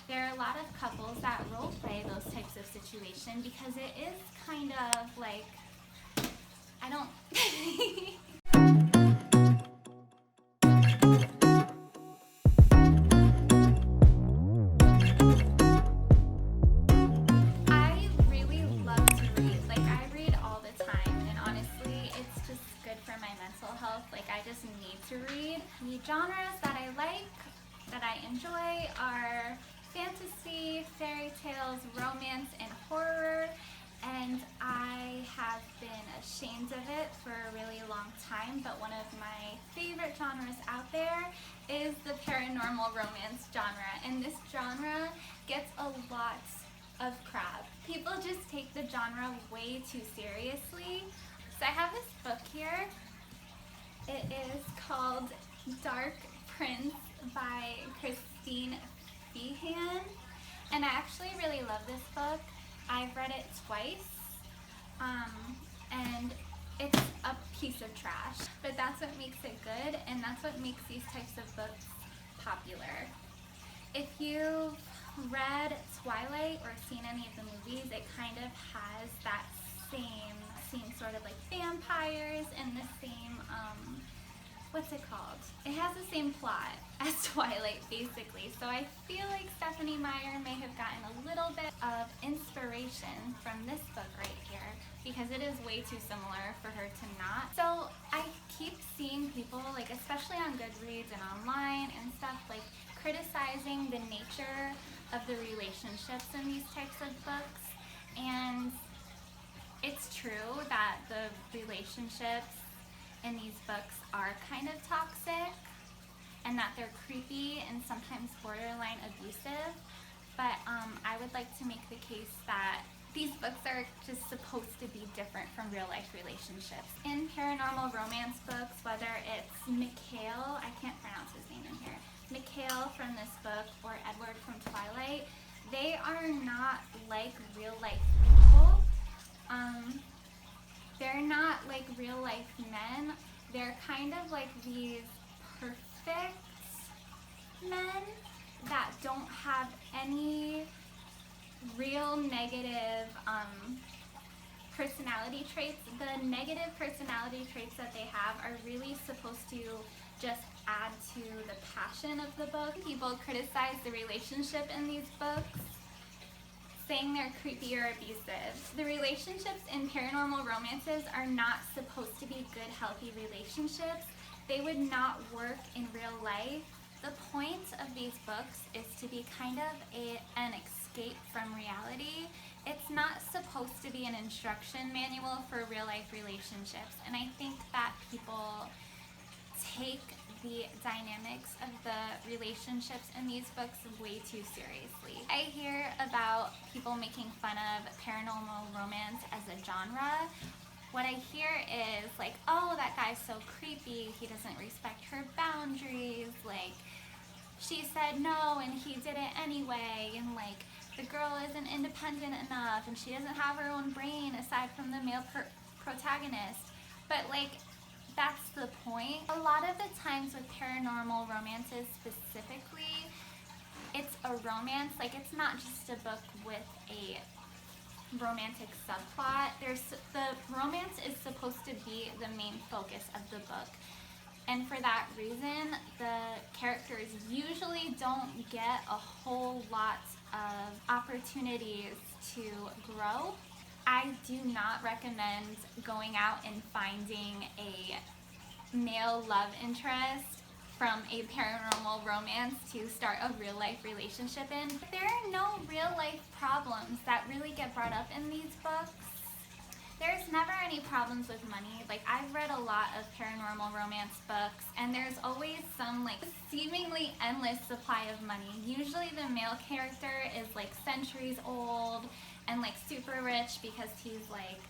There are a lot of couples that role play those types of situations because it is kind of like, I don't. I really love to read. Like, I read all the time, and honestly, it's just good for my mental health. Like, I just need to read. The genres that I like, that I enjoy, are fantasy, fairy tales, romance, and horror. And I have been ashamed of it for a really long time, but one of my favorite genres out there is the paranormal romance genre. And this genre gets a lot of crap. People just take the genre way too seriously. So I have this book here. It is called Dark Prince by Christine Feehand. And I actually really love this book. I've read it twice. And it's a piece of trash. But that's what makes it good, and that's what makes these types of books popular. If you've read Twilight or seen any of the movies, it kind of has that same sort of like vampires and the same, what's it called? It has the same plot as Twilight, basically. So I feel like Stephenie Meyer may have gotten a little bit of inspiration from this book right here, because it is way too similar for her to not. So I keep seeing people, like especially on Goodreads and online and stuff, like criticizing the nature of the relationships in these types of books. And it's true that the relationships in these books are kind of toxic and that they're creepy and sometimes borderline abusive, but I would like to make the case that these books are just supposed to be different from real life relationships. In paranormal romance books, whether it's Mikhail, I can't pronounce his name in here, Mikhail from this book or Edward from Twilight, they are not like real life people. They're not like real life men. They're kind of like these perfect men that don't have any real negative personality traits. The negative personality traits that they have are really supposed to just add to the passion of the book. People criticize the relationship in these books, saying they're creepy or abusive. The relationships in paranormal romances are not supposed to be good, healthy relationships. They would not work in real life. The point of these books is to be kind of an escape from reality. It's not supposed to be an instruction manual for real life relationships. And I think that people take the dynamics of the relationships in these books way too seriously. I hear about people making fun of paranormal romance as a genre. What I hear is like, oh, that guy's so creepy, he doesn't respect her boundaries, like, she said no and he did it anyway, and like, the girl isn't independent enough and she doesn't have her own brain aside from the male protagonist. But like, that's the point. A lot of the times with paranormal romances specifically, it's a romance. Like, it's not just a book with a romantic subplot. The romance is supposed to be the main focus of the book. And for that reason, the characters usually don't get a whole lot of opportunities to grow. I do not recommend going out and finding a male love interest from a paranormal romance to start a real life relationship in. There are no real life problems that really get brought up in these books. There's never any problems with money. Like, I've read a lot of paranormal romance books, and there's always some like seemingly endless supply of money. Usually the male character is like centuries old and like super rich because he's like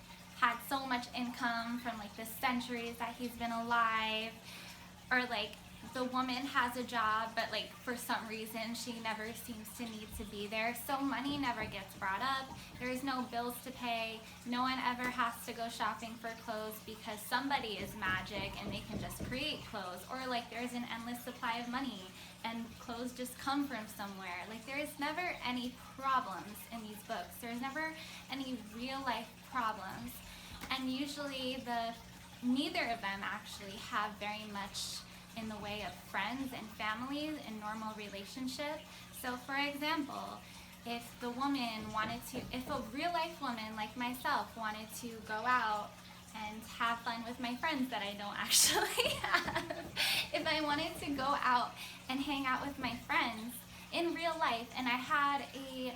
had so much income from like the centuries that he's been alive, or like the woman has a job but like for some reason she never seems to need to be there, so money never gets brought up. There's no bills to pay. No one ever has to go shopping for clothes because somebody is magic and they can just create clothes, or like there's an endless supply of money. and clothes just come from somewhere. Like, there is never any problems in these books. There's never any real life problems. And usually neither of them actually have very much in the way of friends and families and normal relationship. So for example, if a real life woman like myself wanted to go out and have fun with my friends that I don't actually have, if I wanted to go out and hang out with my friends in real life and I had a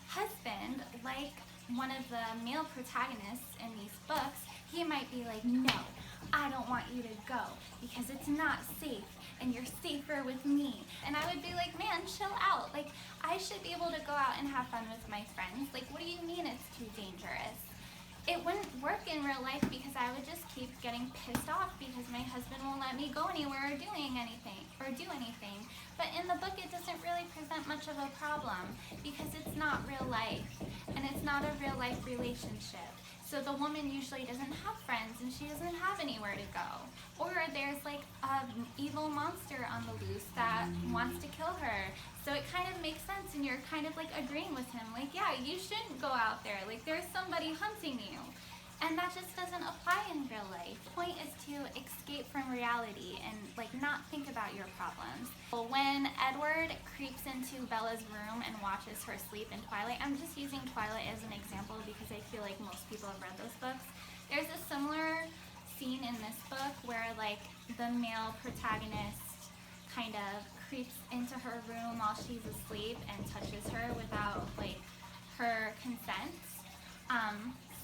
husband like one of the male protagonists in these books, he might be like, no, I don't want you to go because it's not safe and you're safer with me. And I would be like, man, chill out. Like, I should be able to go out and have fun with my friends. Like, what do you mean it's too dangerous? It wouldn't work in real life because I would just keep getting pissed off because my husband won't let me go anywhere or do anything. But in the book, it doesn't really present much of a problem because it's not real life and it's not a real life relationship. So the woman usually doesn't have friends and she doesn't have anywhere to go. Or there's like an evil monster on the loose that wants to kill her. So it kind of makes sense and you're kind of like agreeing with him. Like, yeah, you shouldn't go out there. Like, there's somebody hunting you. And that just doesn't apply in real life. The point is to escape from reality and like not think about your problems. When Edward creeps into Bella's room and watches her sleep in Twilight, I'm just using Twilight as an example because I feel like most people have read those books. There's a similar scene in this book where like the male protagonist kind of creeps into her room while she's asleep and touches her without like her consent.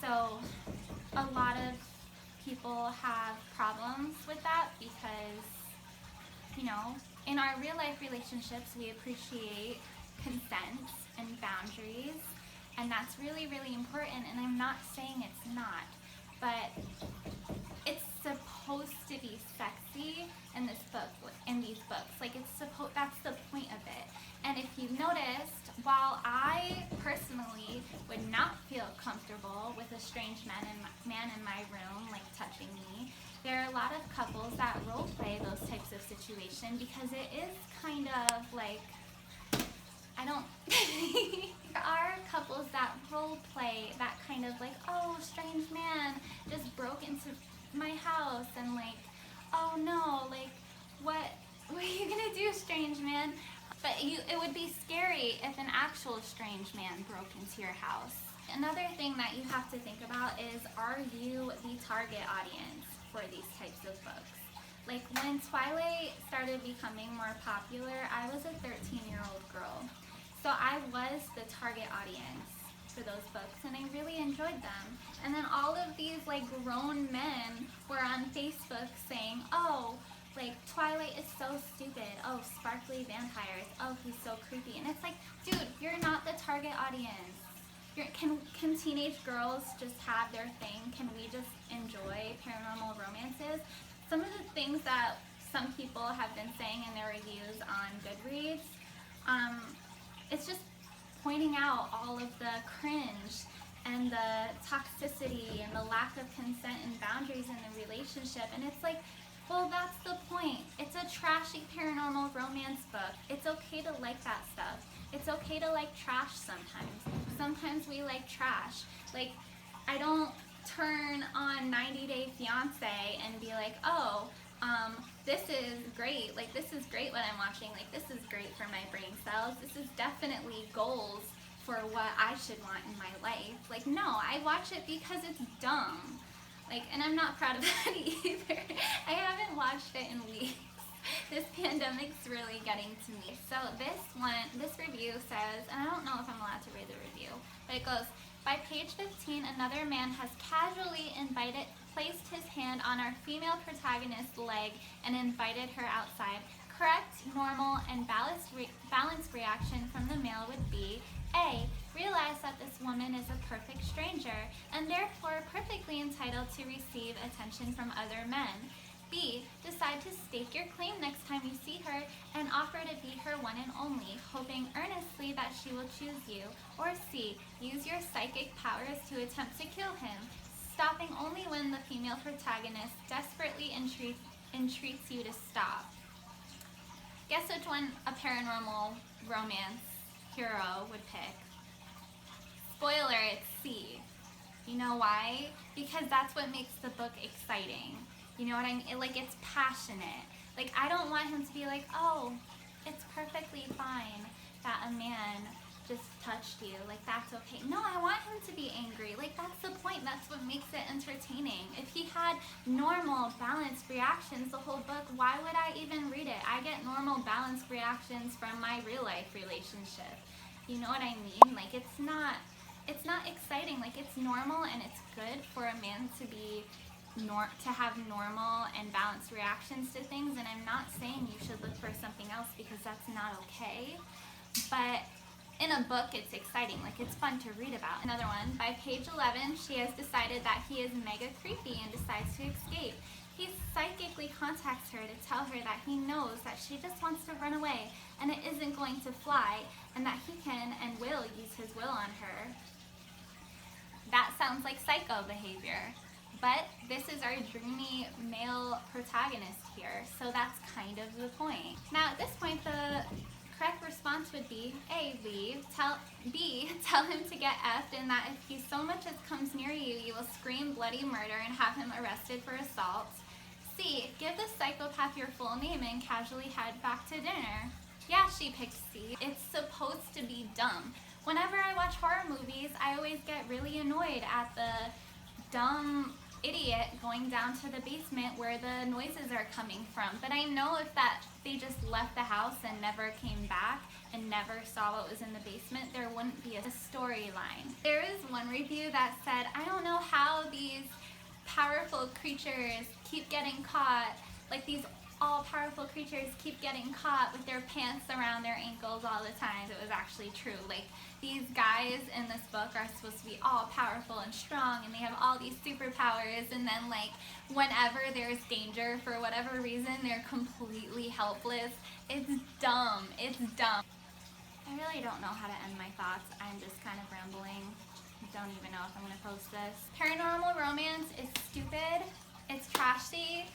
So a lot of people have problems with that because, you know, in our real life relationships, we appreciate consent and boundaries, and that's really, really important, and I'm not saying it's not, but it's supposed to be sexy in these books. Like, that's the point of it. And if you've noticed, while I personally would not feel comfortable with a strange man in my room, like touching me, there are a lot of couples that role play those types of situations because it is kind of like, there are couples that role play that kind of like, oh, strange man just broke into my house and like, oh no, like, what are you gonna do, strange man? But it would be scary if an actual strange man broke into your house. Another thing that you have to think about is, are you the target audience for these types of books? Like, when Twilight started becoming more popular, I was a 13-year-old girl. So I was the target audience for those books, and I really enjoyed them. And then all of these like grown men were on Facebook saying, oh, like, Twilight is so stupid. Oh, sparkly vampires. Oh, he's so creepy. And it's like, dude, you're not the target audience. Can teenage girls just have their thing? Can we just enjoy paranormal romances? Some of the things that some people have been saying in their reviews on Goodreads, it's just pointing out all of the cringe and the toxicity and the lack of consent and boundaries in the relationship. And it's like, well, that's the point. It's a trashy paranormal romance book. It's okay to like that stuff. It's okay to like trash sometimes. Sometimes we like trash. Like, I don't turn on 90 Day Fiancé and be like, oh, this is great. Like, this is great what I'm watching. Like, this is great for my brain cells. This is definitely goals for what I should want in my life. Like, no, I watch it because it's dumb. Like, and I'm not proud of that either. I haven't watched it in weeks. This pandemic's really getting to me. So this review says, and I don't know if I'm allowed to read the review, but it goes, by page 15, another man has casually placed his hand on our female protagonist's leg and invited her outside. Correct, normal, and balanced reaction from the male would be, A, realize that this woman is a perfect stranger and therefore perfectly entitled to receive attention from other men. B, decide to stake your claim next time you see her and offer to be her one and only, hoping earnestly that she will choose you. Or C, use your psychic powers to attempt to kill him, stopping only when the female protagonist desperately entreats you to stop. Guess which one a paranormal romance hero would pick? Spoiler, it's C. You know why? Because that's what makes the book exciting. You know what I mean? It's passionate. Like, I don't want him to be like, oh, it's perfectly fine that a man just touched you. Like, that's okay. No, I want him to be angry. Like, that's the point. That's what makes it entertaining. If he had normal, balanced reactions the whole book, why would I even read it? I get normal, balanced reactions from my real-life relationship. You know what I mean? Like, it's not exciting. Like, it's normal and it's good for a man to be to have normal and balanced reactions to things, and I'm not saying you should look for something else because that's not okay, but in a book it's exciting, like it's fun to read about. Another one, by page 11, she has decided that he is mega creepy and decides to escape. He psychically contacts her to tell her that he knows that she just wants to run away and it isn't going to fly, and that he can and will use his will on her. That sounds like psycho behavior. But this is our dreamy male protagonist here, so that's kind of the point. Now at this point, the correct response would be A, leave, B, tell him to get effed, and that if he so much as comes near you, you will scream bloody murder and have him arrested for assault. C, give the psychopath your full name and casually head back to dinner. Yeah, she picked C. It's supposed to be dumb. Whenever I watch horror movies, I always get really annoyed at the dumb idiot going down to the basement where the noises are coming from. But I know if that they just left the house and never came back and never saw what was in the basement, there wouldn't be a storyline. There is one review that said, I don't know how these powerful creatures keep getting caught, like these all-powerful creatures keep getting caught with their pants around their ankles all the time. It was actually true. Like, these guys in this book are supposed to be all-powerful and strong, and they have all these superpowers, and then, like, whenever there's danger, for whatever reason, they're completely helpless. It's dumb. It's dumb. I really don't know how to end my thoughts. I'm just kind of rambling. I don't even know if I'm going to post this. Paranormal romance is stupid. It's trashy.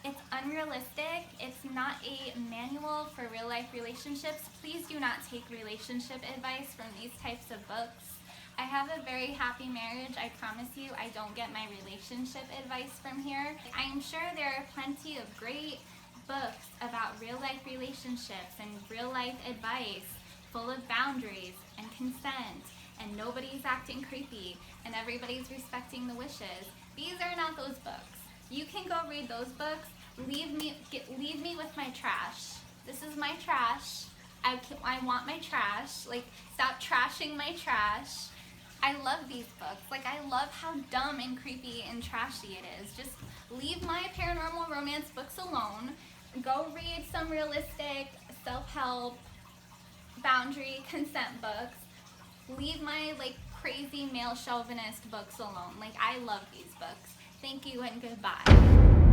It's unrealistic. It's not a manual for real-life relationships. Please do not take relationship advice from these types of books. I have a very happy marriage. I promise you, I don't get my relationship advice from here. I'm sure there are plenty of great books about real-life relationships and real-life advice full of boundaries and consent, and nobody's acting creepy, and everybody's respecting the wishes. These are not those books. You can go read those books. Leave me with my trash. This is my trash. I want my trash. Like, stop trashing my trash. I love these books. Like, I love how dumb and creepy and trashy it is. Just leave my paranormal romance books alone. Go read some realistic self-help, boundary, consent books. Leave my, like, crazy male chauvinist books alone. Like, I love these books. Thank you and goodbye.